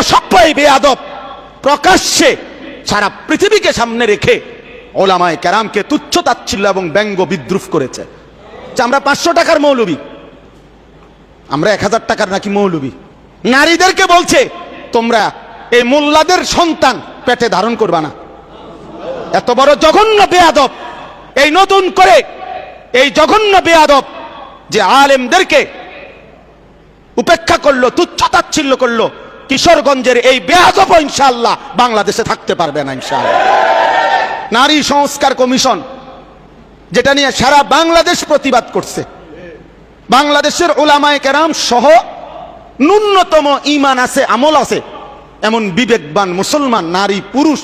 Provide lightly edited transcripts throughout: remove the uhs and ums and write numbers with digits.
অসভ্য এই বেয়াদব প্রকাশ্যে সারা পৃথিবীকে সামনে রেখে ওলামায়ে কেরামকে তুচ্ছ তাচ্ছিল্য এবং ব্যঙ্গ বিদ্রুপ করেছে যে আমরা 500 টাকার মৌলবী, আমরা 1000 টাকার নাকি মৌলবী। নারীদেরকে বলছে তোমরা এই মোল্লাদের সন্তান পেটে ধারণ করবা না। এত বড় জঘন্য বেয়াদব, এই নতুন করে এই জঘন্য বেয়াদব যে আলেমদেরকে উপেক্ষা করলো, তুচ্ছ তাচ্ছিল্য করলো, কিশোরগঞ্জের এই বেয়াদব ইনশাআল্লাহ বাংলাদেশে থাকতে পারবে না ইনশাআল্লাহ। নারী সংস্কার কমিশন যেটা নিয়ে সারা বাংলাদেশ প্রতিবাদ করছে, বাংলাদেশের উলামায়ে কেরাম সহ ন্যূনতম ঈমান আছে, আমল আছে এমন বিবেকবান মুসলমান নারী পুরুষ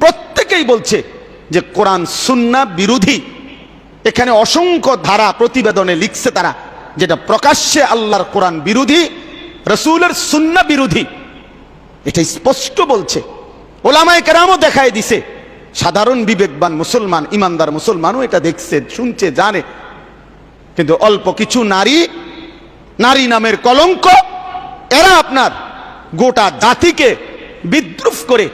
প্রত্যেকেই বলছে যে কোরআন সুন্নাহ বিরোধী। এখানে অসংখ্য ধারা প্রতিবেদনে লিখছে তারা, যেটা প্রকাশ্যে আল্লাহর কোরআন বিরোধী, রাসূলের সুন্নাহ বিরোধী, এটা স্পষ্ট বলছে। উলামায়ে কেরামও দেখায় দিছে, সাধারণ বিবেকবান মুসলমান ইমানদার মুসলমানও এটা দেখছে, শুনছে, জানে। কিন্তু অল্প কিছু নারী, নারী নামের কলঙ্ক, এরা আপনার গোটা জাতিকে বিদ্রুপ করে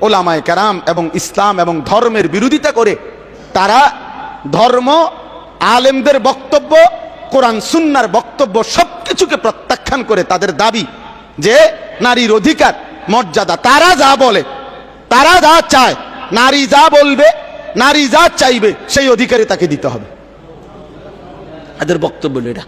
উলামায়ে কেরাম এবং ইসলাম এবং ধর্মের বিরোধিতা করে তারা ধর্ম, আলেমদের বক্তব্য, কোরআন সুন্নাহর বক্তব্য সবকিছুকে প্রত্যাখ্যান করে তাদের দাবি যে নারীর অধিকার, মর্যাদা, তারা যা বলে, তারা যা চায়, নারী যা বলবে, নারী যা চাইবে সেই অধিকারই তাকে দিতে হবে। এদের বক্তব্য এটা।